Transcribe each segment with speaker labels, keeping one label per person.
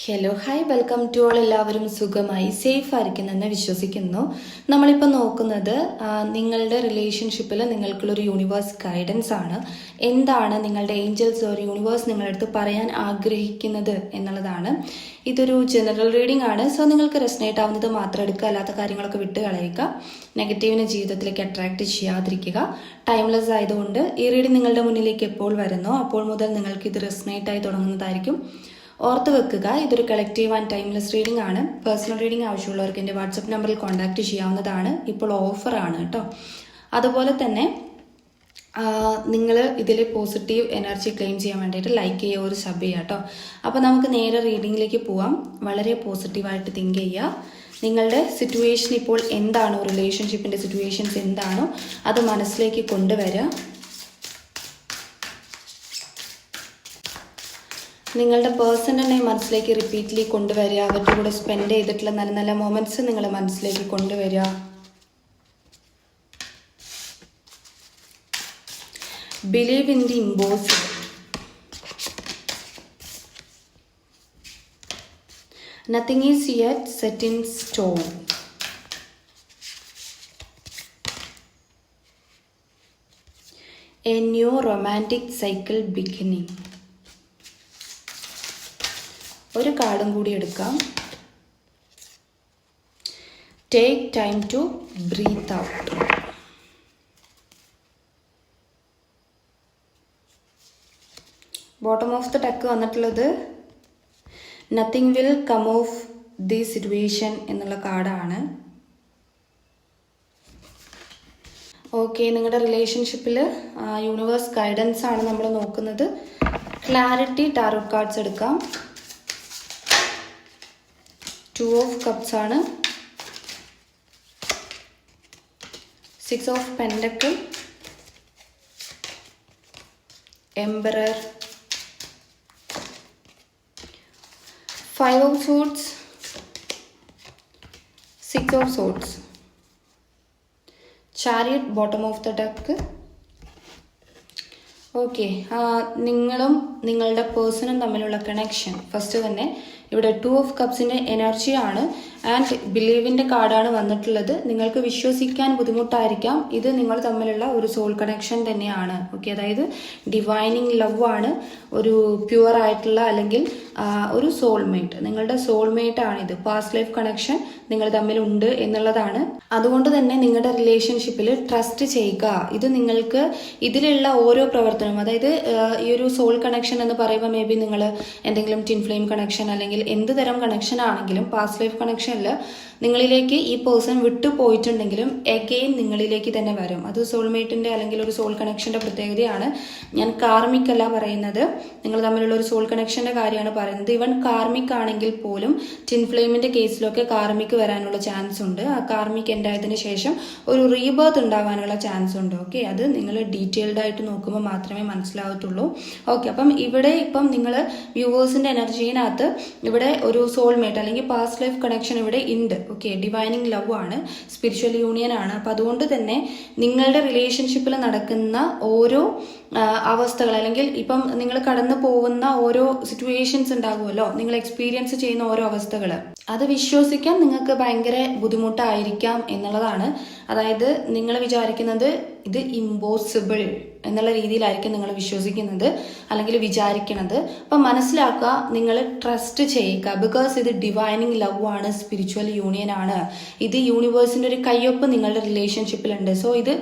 Speaker 1: Hello hi welcome to all. എല്ലാവരും സുഖമായി safe ആയിരിക്കുന്നെന്ന് വിശ്വസിക്കുന്നു. നമ്മളിപ്പോൾ നോക്കുന്നത് നിങ്ങളുടെ റിലേഷൻഷിപ്പിൽ നിങ്ങൾക്കുള്ളൊരു യൂണിവേഴ്സ് ഗൈഡൻസ് ആണ്. എന്താണ് നിങ്ങളുടെ ഏഞ്ചൽസ് ഒരു യൂണിവേഴ്സ് നിങ്ങളുടെ അടുത്ത് പറയാൻ ആഗ്രഹിക്കുന്നത് എന്നുള്ളതാണ്. ഇതൊരു ജനറൽ റീഡിംഗ് ആണ്. സോ നിങ്ങൾക്ക് റെസനേറ്റ് ആവുന്നത് മാത്രം എടുക്കുക, അല്ലാത്ത കാര്യങ്ങളൊക്കെ വിട്ട് കളയുക. നെഗറ്റീവിനെ ജീവിതത്തിലേക്ക് അട്രാക്ട് ചെയ്യാതിരിക്കുക. ടൈംലെസ് ആയതുകൊണ്ട് ഈ റീഡിംഗ് നിങ്ങളുടെ മുന്നിലേക്ക് എപ്പോൾ വരുന്നോ അപ്പോൾ മുതൽ നിങ്ങൾക്ക് ഇത് റെസനേറ്റ് ആയി തുടങ്ങുന്നതായിരിക്കും. ഓർത്ത് വെക്കുക, ഇതൊരു കളക്റ്റീവ് ആൻഡ് ടൈംലെസ് റീഡിംഗ് ആണ്. പേഴ്സണൽ റീഡിംഗ് ആവശ്യമുള്ളവർക്ക് എൻ്റെ വാട്സപ്പ് നമ്പറിൽ കോൺടാക്ട് ചെയ്യാവുന്നതാണ്. ഇപ്പോൾ ഓഫറാണ് കേട്ടോ. അതുപോലെ തന്നെ നിങ്ങൾ ഇതിൽ പോസിറ്റീവ് എനർജി ക്ലെയിം ചെയ്യാൻ വേണ്ടിയിട്ട് ലൈക്ക് ചെയ്യുക, ഒരു സബ് ചെയ്യുക കേട്ടോ. അപ്പോൾ നമുക്ക് നേരെ റീഡിങ്ങിലേക്ക് പോവാം. വളരെ പോസിറ്റീവായിട്ട് തിങ്ക് ചെയ്യുക. നിങ്ങളുടെ സിറ്റുവേഷൻ ഇപ്പോൾ എന്താണോ, റിലേഷൻഷിപ്പിൻ്റെ സിറ്റുവേഷൻസ് എന്താണോ അത് മനസ്സിലേക്ക് കൊണ്ടുവരിക. നിങ്ങളുടെ പേഴ്സണിനെ മനസ്സിലേക്ക് റിപ്പീറ്റ്ലി കൊണ്ടുവരിക. അവരുടെ കൂടെ സ്പെൻഡ് ചെയ്തിട്ടുള്ള നല്ല നല്ല മൊമെന്റ്സ് നിങ്ങൾ മനസ്സിലേക്ക് കൊണ്ടുവരിക. Believe in the impossible. Nothing is yet set in stone. A new romantic cycle beginning. ഒരു കാർഡും കൂടി എടുക്കാം. Take time to breathe out. Bottom of the deck വന്നിട്ടുള്ളത് nothing will come of the situation എന്നുള്ള കാർഡാണ്. ഓക്കെ, നിങ്ങളുടെ റിലേഷൻഷിപ്പിൽ universe guidance ആണ് നമ്മൾ നോക്കുന്നത്. ക്ലാരിറ്റി ടാരോട്ട് കാർഡ്സ് എടുക്കാം. 2 of cups ആണ്. 6 of pentacle, emperor, 5 of swords, 6 of swords, chariot bottom of the deck. Okay, നിങ്ങളും നിങ്ങളുടെ പേഴ്സണും തമ്മിലുള്ള കണക്ഷൻ ഫസ്റ്റ് തന്നെ ഇവിടെ 2 of കപ്സിൻ്റെ എനർജിയാണ്. ആൻഡ് ബിലീവിൻ്റെ കാർഡാണ് വന്നിട്ടുള്ളത്. നിങ്ങൾക്ക് വിശ്വസിക്കാൻ ബുദ്ധിമുട്ടായിരിക്കാം, ഇത് നിങ്ങൾ തമ്മിലുള്ള ഒരു സോൾ കണക്ഷൻ തന്നെയാണ്. ഓക്കെ, അതായത് ഡിവൈനിങ് ലവ് ആണ്, ഒരു പ്യുവർ ആയിട്ടുള്ള അല്ലെങ്കിൽ ഒരു സോൾമേറ്റ്, നിങ്ങളുടെ സോൾമേറ്റ് ആണിത്. പാസ്റ്റ് ലൈഫ് കണക്ഷൻ നിങ്ങൾ തമ്മിലുണ്ട് എന്നുള്ളതാണ്. അതുകൊണ്ട് തന്നെ നിങ്ങളുടെ റിലേഷൻഷിപ്പിൽ ട്രസ്റ്റ് ചെയ്യുക. ഇത് നിങ്ങൾക്ക് ഇതിലുള്ള ഓരോ പ്രവർത്തനവും, അതായത് ഈ ഒരു സോൾ കണക്ഷൻ എന്ന് പറയുമ്പോൾ മേ ബി നിങ്ങൾ എന്തെങ്കിലും ടിൻ ഫ്ലെയിം കണക്ഷൻ അല്ലെങ്കിൽ എന്ത് തരം കണക്ഷൻ ആണെങ്കിലും പാസ്റ്റ് ലൈഫ് കണക്ഷനിൽ നിങ്ങളിലേക്ക് ഈ പേഴ്സൺ വിട്ടു പോയിട്ടുണ്ടെങ്കിലും എഗെയിൻ നിങ്ങളിലേക്ക് തന്നെ വരും. അത് സോൾമേറ്റിന്റെ അല്ലെങ്കിൽ ഒരു സോൾ കണക്ഷന്റെ പ്രത്യേകതയാണ്. ഞാൻ കാർമിക് അല്ല പറയുന്നത്, നിങ്ങൾ തമ്മിലുള്ള ഒരു സോൾ കണക്ഷന്റെ കാര്യമാണ് പറയുന്നത്. ഈവൻ കാർമിക് ആണെങ്കിൽ പോലും ടിൻ ഫ്ലെയിമിന്റെ കേസിലൊക്കെ കാർമിക് വരാനുള്ള ചാൻസ് ഉണ്ട്. ആ കാർമിക് എൻഡ് ആയതിനു ശേഷം ഒരു റീബർത്ത് ഉണ്ടാവാനുള്ള ചാൻസ് ഉണ്ട്. ഓക്കെ, അത് നിങ്ങൾ ഡീറ്റെയിൽഡ് ആയിട്ട് നോക്കുമ്പോൾ മാത്രമേ മനസ്സിലാവത്തുള്ളൂ. ഓക്കെ, അപ്പം ഇവിടെ ഇപ്പം നിങ്ങൾ വ്യൂവേഴ്സിന്റെ എനർജിയിനകത്ത് ഇവിടെ ഒരു സോൾമേറ്റ് അല്ലെങ്കിൽ പാസ്റ്റ് ലൈഫ് കണക്ഷൻ ഇവിടെ ഉണ്ട്. ഓക്കെ, ഡിവൈനിങ് ലവ് ആണ്, സ്പിരിച്വൽ യൂണിയൻ ആണ്. അപ്പം അതുകൊണ്ട് തന്നെ നിങ്ങളുടെ റിലേഷൻഷിപ്പിൽ നടക്കുന്ന ഓരോ അവസ്ഥകൾ അല്ലെങ്കിൽ ഇപ്പം നിങ്ങൾ കടന്നു പോകുന്ന ഓരോ സിറ്റുവേഷൻസ് ഉണ്ടാകുമല്ലോ, നിങ്ങൾ എക്സ്പീരിയൻസ് ചെയ്യുന്ന ഓരോ അവസ്ഥകൾ, അത് വിശ്വസിക്കാൻ നിങ്ങൾക്ക് ഭയങ്കര ബുദ്ധിമുട്ടായിരിക്കാം എന്നുള്ളതാണ്. അതായത് നിങ്ങൾ വിചാരിക്കുന്നത് ഇത് ഇമ്പോസിബിൾ എന്നുള്ള രീതിയിലായിരിക്കും നിങ്ങൾ വിശ്വസിക്കുന്നത് അല്ലെങ്കിൽ വിചാരിക്കുന്നത്. അപ്പം മനസ്സിലാക്കുക, നിങ്ങൾ ട്രസ്റ്റ് ചെയ്യുക. ബിക്കോസ് ഇത് ഡിവൈനിങ് ലവ് ആണ്, സ്പിരിച്വൽ യൂണിയൻ ആണ്. ഇത് യൂണിവേഴ്സിന്റെ ഒരു കയ്യൊപ്പ് നിങ്ങളുടെ റിലേഷൻഷിപ്പിലുണ്ട്. സോ ഇത്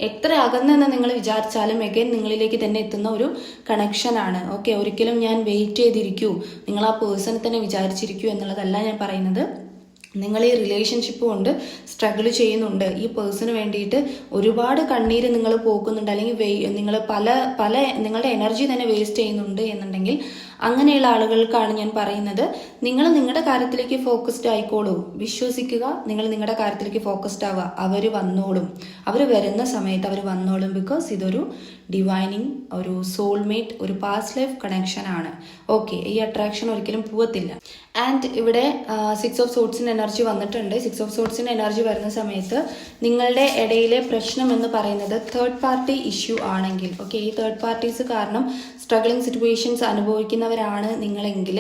Speaker 1: എത്ര അകന്നെന്ന് നിങ്ങൾ വിചാരിച്ചാലും എഗൈൻ നിങ്ങളിലേക്ക് തന്നെ എത്തുന്ന ഒരു കണക്ഷൻ ആണ്. ഓക്കെ, ഒരിക്കലും ഞാൻ വെയിറ്റ് ചെയ്തിരിക്കൂ, നിങ്ങൾ ആ പേഴ്സണെ തന്നെ വിചാരിച്ചിരിക്കൂ എന്നുള്ളതല്ല ഞാൻ പറയുന്നത്. നിങ്ങൾ ഈ റിലേഷൻഷിപ്പ് കൊണ്ട് സ്ട്രഗിൾ ചെയ്യുന്നുണ്ട്, ഈ പേഴ്സണ് വേണ്ടിയിട്ട് ഒരുപാട് കണ്ണീര് നിങ്ങൾ പോക്കുന്നുണ്ട്, അല്ലെങ്കിൽ നിങ്ങൾ പല നിങ്ങളുടെ എനർജി തന്നെ വേസ്റ്റ് ചെയ്യുന്നുണ്ട് എന്നുണ്ടെങ്കിൽ അങ്ങനെയുള്ള ആളുകൾക്കാണ് ഞാൻ പറയുന്നത്, നിങ്ങൾ നിങ്ങളുടെ കാര്യത്തിലേക്ക് ഫോക്കസ്ഡ് ആയിക്കോളൂ. വിശ്വസിക്കുക, നിങ്ങൾ നിങ്ങളുടെ കാര്യത്തിലേക്ക് ഫോക്കസ്ഡ് ആവുക. അവർ വന്നോളും, അവർ വരുന്ന സമയത്ത് അവർ വന്നോളും. ബിക്കോസ് ഇതൊരു ഡിവൈനിങ്, ഒരു സോൾമേറ്റ്, ഒരു പാസ്റ്റ് ലൈഫ് കണക്ഷൻ ആണ്. ഓക്കെ, ഈ അട്രാക്ഷൻ ഒരിക്കലും പോവത്തില്ല. ആൻഡ് ഇവിടെ 6 ഓഫ് സോഡ്സിൻ്റെ എനർജി വന്നിട്ടുണ്ട്. 6 ഓഫ് സോഡ്സിൻ്റെ എനർജി വരുന്ന സമയത്ത് നിങ്ങളുടെ ഇടയിലെ പ്രശ്നം എന്ന് പറയുന്നത് തേർഡ് പാർട്ടി ഇഷ്യൂ ആണെങ്കിൽ, ഓക്കെ, ഈ തേർഡ് പാർട്ടീസ് കാരണം സ്ട്രഗ്ലിംഗ് സിറ്റുവേഷൻസ് അനുഭവിക്കുന്നവരാണ് നിങ്ങളെങ്കിൽ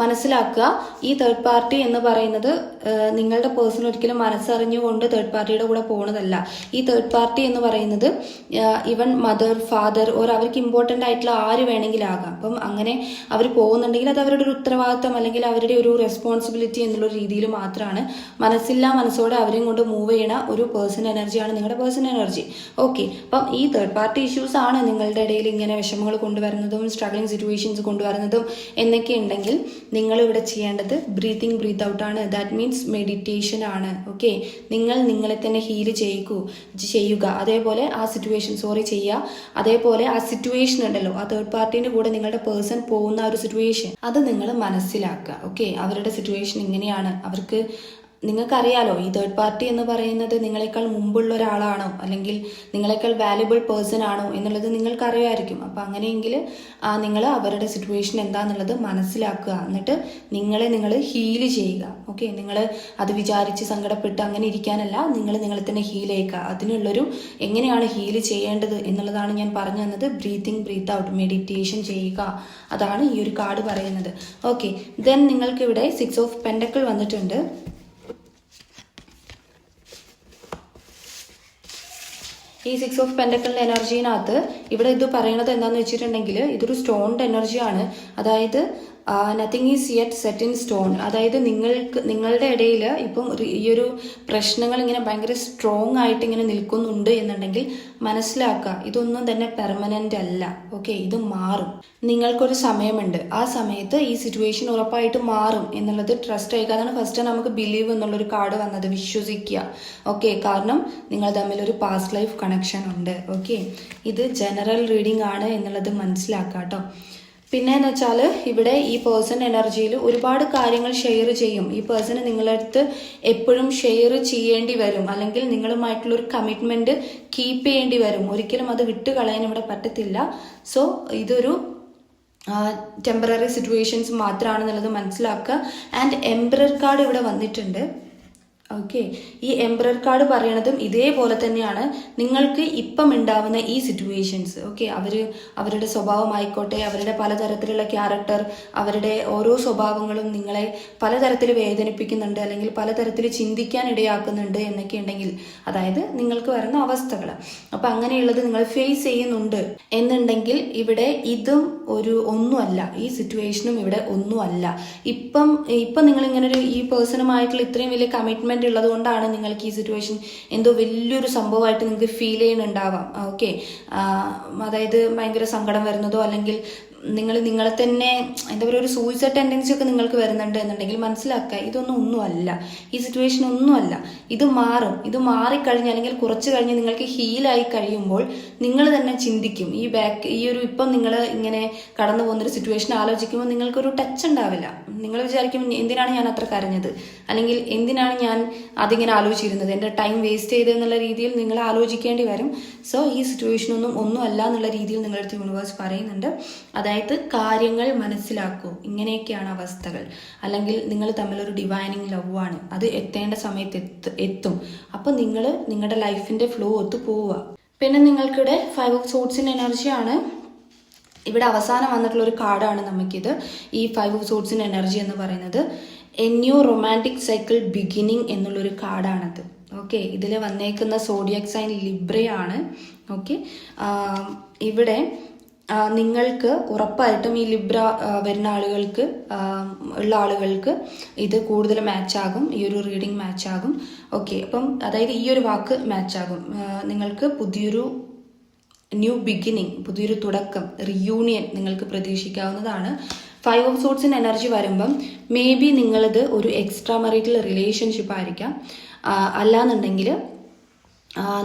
Speaker 1: മനസ്സിലാക്കുക, ഈ തേർഡ് പാർട്ടി എന്ന് പറയുന്നത് നിങ്ങളുടെ പേഴ്സൺ ഒരിക്കലും മനസ്സറിഞ്ഞുകൊണ്ട് തേർഡ് പാർട്ടിയുടെ കൂടെ പോകുന്നതല്ല. ഈ തേർഡ് പാർട്ടി എന്ന് പറയുന്നത് ഈവൻ മദർ, ഫാദർ ഓർ അവർക്ക് ഇമ്പോർട്ടൻ്റ് ആയിട്ടുള്ള ആര് വേണമെങ്കിലും ആകാം. അപ്പം അങ്ങനെ അവർ പോകുന്നുണ്ടെങ്കിൽ അത് അവരുടെ ഒരു ഉത്തരവാദിത്തം അല്ലെങ്കിൽ അവരുടെ ഒരു റെസ്പോൺസിബിലിറ്റി എന്നുള്ള രീതിയിൽ മാത്രമാണ്. മനസ്സില്ലാ മനസ്സോടെ അവരെയും കൊണ്ട് മൂവ് ചെയ്യണ ഒരു പേഴ്സൺ എനർജിയാണ് നിങ്ങളുടെ പേഴ്സൺ എനർജി. ഓക്കെ, അപ്പം ഈ തേർഡ് പാർട്ടി ഇഷ്യൂസ് ആണ് നിങ്ങളുടെ ഇടയിൽ ഇങ്ങനെ വിഷമങ്ങൾ കൊണ്ടുവരുന്നതും സ്ട്രഗ്ലിംഗ് സിറ്റുവേഷൻസ് കൊണ്ടുവരുന്നതും എന്നൊക്കെ ഉണ്ടെങ്കിൽ നിങ്ങൾ ഇവിടെ ചെയ്യേണ്ടത് ബ്രീത്ത് ഔട്ട് ആണ്. ദാറ്റ് മീൻസ് മെഡിറ്റേഷൻ ആണ്. ഓക്കെ, നിങ്ങൾ നിങ്ങളെ തന്നെ ഹീൽ ചെയ്യുക. അതേപോലെ ആ സിറ്റുവേഷൻ അതേപോലെ ആ സിറ്റുവേഷൻ ഉണ്ടല്ലോ, ആ തേർഡ് പാർട്ടീൻ്റെ കൂടെ നിങ്ങളുടെ പേഴ്സൺ പോകുന്ന ഒരു സിറ്റുവേഷൻ അത് നിങ്ങൾ മനസ്സിലാക്കുക. ഓക്കെ, അവരുടെ സിറ്റുവേഷൻ ഇങ്ങനെയാണ്. അവർക്ക് നിങ്ങൾക്കറിയാലോ ഈ തേർഡ് പാർട്ടി എന്ന് പറയുന്നത് നിങ്ങളെക്കാൾ മുമ്പുള്ള ഒരാളാണോ അല്ലെങ്കിൽ നിങ്ങളെക്കാൾ വാല്യുബിൾ പേഴ്സൺ ആണോ എന്നുള്ളത് നിങ്ങൾക്കറിയാമായിരിക്കും. അപ്പം അങ്ങനെയെങ്കിൽ നിങ്ങൾ അവരുടെ സിറ്റുവേഷൻ എന്താണെന്നുള്ളത് മനസ്സിലാക്കുക. എന്നിട്ട് നിങ്ങൾ ഹീൽ ചെയ്യുക. ഓക്കെ, നിങ്ങൾ അത് വിചാരിച്ച് സങ്കടപ്പെട്ട് അങ്ങനെ ഇരിക്കാനല്ല, നിങ്ങളെ തന്നെ ഹീൽ ചെയ്യുക. അതിനുള്ളൊരു എങ്ങനെയാണ് ഹീൽ ചെയ്യേണ്ടത് എന്നുള്ളതാണ് ഞാൻ പറഞ്ഞു തന്നത്. ബ്രീത്ത് ഔട്ട്, മെഡിറ്റേഷൻ ചെയ്യുക. അതാണ് ഈ ഒരു കാർഡ് പറയുന്നത്. ഓക്കെ, ദെൻ നിങ്ങൾക്കിവിടെ 6 ഓഫ് പെൻഡക്കിൾ വന്നിട്ടുണ്ട്. ഈ 6 ഓഫ് പെൻഡക്കിളിൻ്റെ എനർജീനകത്ത് ഇവിടെ ഇത് പറയണത് എന്താണെന്ന് വെച്ചിട്ടുണ്ടെങ്കിൽ ഇതൊരു സ്റ്റോണിൻ്റെ എനർജിയാണ്. അതായത് nothing is yet set in stone. അതായത് നിങ്ങളുടെ ഇടയിൽ ഇപ്പം ഈ ഒരു പ്രശ്നങ്ങൾ ഇങ്ങനെ ഭയങ്കര സ്ട്രോങ് ആയിട്ട് ഇങ്ങനെ നിൽക്കുന്നുണ്ട് എന്നുണ്ടെങ്കിൽ മനസ്സിലാക്കുക, ഇതൊന്നും തന്നെ പെർമനൻ്റ് അല്ല. ഓക്കെ, ഇത് മാറും. നിങ്ങൾക്കൊരു സമയമുണ്ട്, ആ സമയത്ത് ഈ സിറ്റുവേഷൻ ഉറപ്പായിട്ട് മാറും എന്നുള്ളത് ട്രസ്റ്റ് ചെയ്യുക. അതാണ് ഫസ്റ്റ് നമുക്ക് ബിലീവ് എന്നുള്ളൊരു കാർഡ് വന്നത്, വിശ്വസിക്കുക. ഓക്കെ, കാരണം നിങ്ങൾ തമ്മിലൊരു പാസ്റ്റ് ലൈഫ് കണക്ഷൻ ഉണ്ട്. ഓക്കെ, ഇത് ജനറൽ റീഡിംഗ് ആണ് എന്നുള്ളത് മനസ്സിലാക്കുക കേട്ടോ. പിന്നെ എന്ന് വെച്ചാൽ ഇവിടെ ഈ പേഴ്സൺ എനർജിയിൽ ഒരുപാട് കാര്യങ്ങൾ ഷെയർ ചെയ്യും. ഈ പേഴ്സൺ നിങ്ങളുടെ അടുത്ത് എപ്പോഴും ഷെയർ ചെയ്യേണ്ടി വരും, അല്ലെങ്കിൽ നിങ്ങളുമായിട്ടുള്ളൊരു കമ്മിറ്റ്മെൻറ്റ് കീപ്പ് ചെയ്യേണ്ടി വരും. ഒരിക്കലും അത് വിട്ട് കളയാൻ ഇവിടെ പറ്റത്തില്ല. സോ ഇതൊരു ടെമ്പററി സിറ്റുവേഷൻസ് മാത്രമാണെന്നുള്ളത് മനസ്സിലാക്കുക. ആൻഡ് എംപറർ കാർഡ് ഇവിടെ വന്നിട്ടുണ്ട്. ഓക്കെ, ഈ എംപറർ കാർഡ് പറയണതും ഇതേപോലെ തന്നെയാണ്. നിങ്ങൾക്ക് ഇപ്പം ഉണ്ടാവുന്ന ഈ സിറ്റുവേഷൻസ്, ഓക്കെ, അവരുടെ സ്വഭാവമായിക്കോട്ടെ, അവരുടെ പലതരത്തിലുള്ള ക്യാരക്ടർ, അവരുടെ ഓരോ സ്വഭാവങ്ങളും നിങ്ങളെ പലതരത്തിൽ വേദനിപ്പിക്കുന്നുണ്ട് അല്ലെങ്കിൽ പലതരത്തിൽ ചിന്തിക്കാൻ ഇടയാക്കുന്നുണ്ട് എന്നൊക്കെ ഉണ്ടെങ്കിൽ, അതായത് നിങ്ങൾക്ക് വരുന്ന അവസ്ഥകൾ, അപ്പം അങ്ങനെയുള്ളത് നിങ്ങൾ ഫേസ് ചെയ്യുന്നുണ്ട് എന്നുണ്ടെങ്കിൽ ഇവിടെ ഇതും ഒന്നുമല്ല. ഈ സിറ്റുവേഷനും ഇവിടെ ഒന്നുമല്ല. ഇപ്പം നിങ്ങളിങ്ങനെ ഈ പേഴ്സണുമായിട്ടുള്ള ഇത്രയും വലിയ കമ്മിറ്റ്മെന്റ് ഉള്ളത് കൊണ്ടാണ് നിങ്ങൾക്ക് ഈ സിറ്റുവേഷൻ എന്തോ വലിയൊരു സംഭവമായിട്ട് നിങ്ങൾക്ക് ഫീൽ ചെയ്യുന്നുണ്ടാവാം. ഓക്കെ, അതായത് ഭയങ്കര സങ്കടം വരുന്നതോ അല്ലെങ്കിൽ നിങ്ങളെ തന്നെ എന്താ പറയുക, ഒരു സൂയിസൈഡ് ടെൻഡൻസി ഒക്കെ നിങ്ങൾക്ക് വരുന്നുണ്ട് എന്നുണ്ടെങ്കിൽ മനസ്സിലാക്കുക, ഒന്നുമല്ല. ഈ സിറ്റുവേഷൻ ഒന്നുമല്ല. ഇത് മാറും. ഇത് മാറിക്കഴിഞ്ഞ് അല്ലെങ്കിൽ കുറച്ച് കഴിഞ്ഞ് നിങ്ങൾക്ക് ഹീലായി കഴിയുമ്പോൾ നിങ്ങൾ തന്നെ ചിന്തിക്കും, ഈ ഒരു ഇപ്പം നിങ്ങൾ ഇങ്ങനെ കടന്നു പോകുന്നൊരു സിറ്റുവേഷൻ ആലോചിക്കുമ്പോൾ നിങ്ങൾക്കൊരു ടച്ച് ഉണ്ടാവില്ല. നിങ്ങൾ വിചാരിക്കും, എന്തിനാണ് ഞാൻ അത്ര കരഞ്ഞത്, അല്ലെങ്കിൽ എന്തിനാണ് ഞാൻ അതിങ്ങനെ ആലോചിച്ചിരുന്നത്, എൻ്റെ ടൈം വേസ്റ്റ് ചെയ്ത് എന്നുള്ള രീതിയിൽ നിങ്ങൾ ആലോചിക്കേണ്ടി വരും. സോ ഈ സിറ്റുവേഷൻ ഒന്നുമല്ല എന്നുള്ള രീതിയിൽ നിങ്ങളുടെ അടുത്ത് യൂണിവേഴ്സ് പറയുന്നുണ്ട്. അതായത് കാര്യങ്ങൾ മനസ്സിലാക്കൂ, ഇങ്ങനെയൊക്കെയാണ് അവസ്ഥകൾ, അല്ലെങ്കിൽ നിങ്ങൾ തമ്മിലൊരു ഡിവൈനിങ് ലവ് ആണ്, അത് എത്തേണ്ട സമയത്ത് എത്തും. അപ്പം നിങ്ങളുടെ ലൈഫിൻ്റെ ഫ്ലോ ഒത്തു പോവുക. പിന്നെ നിങ്ങൾക്കിവിടെ 5 ഓഫ് സോഡ്സിൻ്റെ എനർജിയാണ്. ഇവിടെ അവസാനം വന്നിട്ടുള്ള ഒരു കാർഡാണ് നമുക്കിത്. ഈ 5 ഓഫ് സോഡ്സിൻ്റെ എനർജി എന്ന് പറയുന്നത് A new romantic cycle beginning എന്നുള്ളൊരു കാർഡാണത്. ഓക്കെ, ഇതിൽ വന്നേക്കുന്ന സോഡിയക് സൈൻ ലിബ്രയാണ്. ഓക്കെ, ഇവിടെ നിങ്ങൾക്ക് ഉറപ്പായിട്ടും ഈ ലിബ്ര വരുന്ന ആളുകൾക്ക് ഇത് കൂടുതൽ മാച്ചാകും, ഈ ഒരു റീഡിങ് മാച്ചാകും. ഓക്കെ, അപ്പം അതായത് ഈ ഒരു വാക്ക് മാച്ചാകും. നിങ്ങൾക്ക് പുതിയൊരു ന്യൂ ബിഗിനിങ്, പുതിയൊരു തുടക്കം, റിയൂണിയൻ നിങ്ങൾക്ക് പ്രതീക്ഷിക്കാവുന്നതാണ്. 5 ഓഫ് സോഡ്സിൻ്റെ എനർജി വരുമ്പം മേ ബി നിങ്ങളത് ഒരു എക്സ്ട്രാ മറിറ്റൽ റിലേഷൻഷിപ്പ് ആയിരിക്കാം. അല്ലാന്നുണ്ടെങ്കിൽ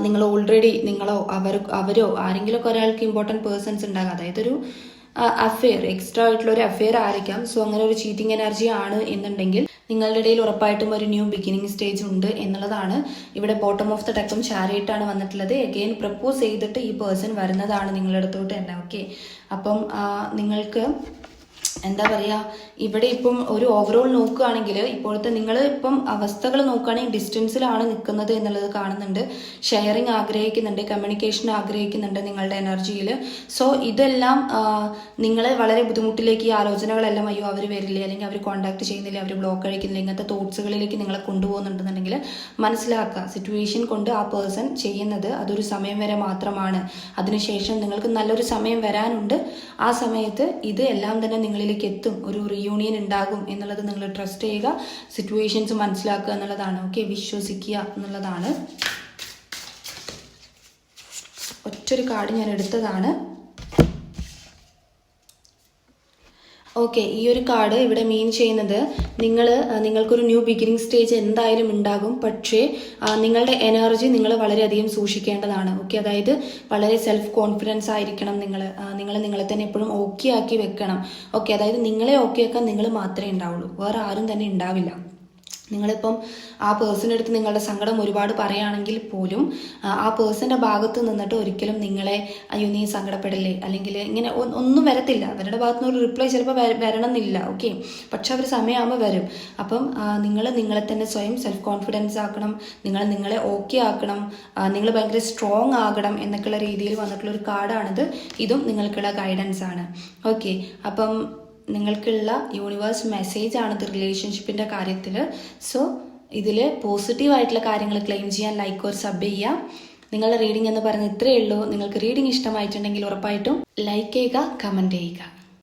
Speaker 1: നിങ്ങൾ ഓൾറെഡി അവരോ ആരെങ്കിലുമൊക്കെ ഒരാൾക്ക് ഇമ്പോർട്ടൻറ്റ് പേഴ്സൺസ് ഉണ്ടാകും. അതായത് ഒരു അഫെയർ, എക്സ്ട്രാ ആയിട്ടുള്ള ഒരു അഫെയർ ആയിരിക്കാം. സോ അങ്ങനെ ഒരു ചീറ്റിംഗ് എനർജി ആണ് എന്നുണ്ടെങ്കിൽ നിങ്ങളുടെ ഇടയിൽ ഉറപ്പായിട്ടും ഒരു ന്യൂ ബിഗിനിങ് സ്റ്റേജ് ഉണ്ട് എന്നുള്ളതാണ്. ഇവിടെ ബോട്ടം ഓഫ് ദ ഡെക്കും ചാരിയറ്റാണ് വന്നിട്ടുള്ളത്. എഗെയിൻ പ്രപ്പോസ് ചെയ്തിട്ട് ഈ പേഴ്സൺ വരുന്നതാണ് നിങ്ങളുടെ അടുത്തോട്ട് തന്നെ. ഓക്കെ, അപ്പം നിങ്ങൾക്ക് എന്താ പറയുക, ഇവിടെ ഇപ്പം ഒരു ഓവറോൾ നോക്കുകയാണെങ്കിൽ ഇപ്പോഴത്തെ നിങ്ങൾ ഇപ്പം അവസ്ഥകൾ നോക്കുകയാണെങ്കിൽ ഡിസ്റ്റൻസിലാണ് നിൽക്കുന്നത് എന്നുള്ളത് കാണുന്നുണ്ട്. ഷെയറിങ് ആഗ്രഹിക്കുന്നുണ്ട്, കമ്മ്യൂണിക്കേഷൻ ആഗ്രഹിക്കുന്നുണ്ട് നിങ്ങളുടെ എനർജിയിൽ. സോ ഇതെല്ലാം നിങ്ങളെ വളരെ ബുദ്ധിമുട്ടിലേക്ക്, ഈ ആലോചനകളെല്ലാം അയ്യോ അവർ വരില്ലേ, അല്ലെങ്കിൽ അവർ കോൺടാക്ട് ചെയ്യുന്നില്ല, അവർ ബ്ലോക്ക് അടിക്കുന്നില്ല, ഇങ്ങനത്തെ തോട്ട്സുകളിലേക്ക് നിങ്ങളെ കൊണ്ടുപോകുന്നുണ്ടെന്നുണ്ടെങ്കിൽ മനസ്സിലാക്കുക, സിറ്റുവേഷൻ കൊണ്ട് ആ പേഴ്സൺ ചെയ്യുന്നത് അതൊരു സമയം വരെ മാത്രമാണ്. അതിനുശേഷം നിങ്ങൾക്ക് നല്ലൊരു സമയം വരാനുണ്ട്. ആ സമയത്ത് ഇത് എല്ലാം തന്നെ നിങ്ങളിലേക്ക് എത്തും, ഒരു റിയൂണിയൻ ഉണ്ടാകും എന്നുള്ളത് നിങ്ങൾ ട്രസ്റ്റ് ചെയ്യുക, സിറ്റുവേഷൻസ് മനസ്സിലാക്കുക എന്നുള്ളതാണ്. ഓക്കെ, വിശ്വസിക്കുക എന്നുള്ളതാണ്. ഒറ്റൊരു കാർഡ് ഞാൻ എടുത്തതാണ്. ഓക്കെ, ഈ ഒരു കാർഡ് ഇവിടെ മീൻ ചെയ്യുന്നത് നിങ്ങൾക്കൊരു ന്യൂ ബിഗിനിങ് സ്റ്റേജ് എന്തായാലും ഉണ്ടാകും. പക്ഷേ നിങ്ങളുടെ എനർജി നിങ്ങൾ വളരെയധികം സൂക്ഷിക്കേണ്ടതാണ്. ഓക്കെ, അതായത് വളരെ സെൽഫ് കോൺഫിഡൻസ് ആയിരിക്കണം. നിങ്ങളെ തന്നെ എപ്പോഴും ഓക്കെ ആക്കി വെക്കണം. ഓക്കെ, അതായത് നിങ്ങളെ ഓക്കെ ആക്കാൻ നിങ്ങൾ മാത്രമേ ഉണ്ടാവുള്ളൂ, വേറെ ആരും തന്നെ ഉണ്ടാവില്ല. നിങ്ങളിപ്പം ആ പേഴ്സൻ്റെ അടുത്ത് നിങ്ങളുടെ സങ്കടം ഒരുപാട് പറയുകയാണെങ്കിൽ പോലും ആ പേഴ്സൻ്റെ ഭാഗത്ത് നിന്നിട്ട് ഒരിക്കലും നിങ്ങളെ അയ്യോ നീ സങ്കടപ്പെടല്ലേ അല്ലെങ്കിൽ ഇങ്ങനെ ഒന്നും വരത്തില്ല. അവരുടെ ഭാഗത്തു നിന്ന് ഒരു റിപ്ലൈ ചിലപ്പോൾ വരണമെന്നില്ല. ഓക്കെ, പക്ഷെ അവർ സമയമാകുമ്പോൾ വരും. അപ്പം നിങ്ങളെ തന്നെ സ്വയം സെൽഫ് കോൺഫിഡൻസ് ആക്കണം, നിങ്ങളെ ഓക്കെ ആക്കണം, നിങ്ങൾ ഭയങ്കര സ്ട്രോങ് ആകണം എന്നൊക്കെയുള്ള രീതിയിൽ വന്നിട്ടുള്ള ഒരു കാർഡാണിത്. ഇതും നിങ്ങൾക്കുള്ള ഗൈഡൻസ് ആണ്. ഓക്കെ, അപ്പം നിങ്ങൾക്കുള്ള യൂണിവേഴ്സ് മെസ്സേജ് ആണിത് റിലേഷൻഷിപ്പിൻ്റെ കാര്യത്തിൽ. സോ ഇതിൽ പോസിറ്റീവായിട്ടുള്ള കാര്യങ്ങൾ ക്ലെയിം ചെയ്യാൻ ലൈക്ക് ഓർ സബ് ചെയ്യുക. നിങ്ങളുടെ റീഡിംഗ് എന്ന് പറയുന്നത് ഇത്രയേ ഉള്ളൂ. നിങ്ങൾക്ക് റീഡിംഗ് ഇഷ്ടമായിട്ടുണ്ടെങ്കിൽ ഉറപ്പായിട്ടും ലൈക്ക് ചെയ്യുക, കമൻറ്റ് ചെയ്യുക.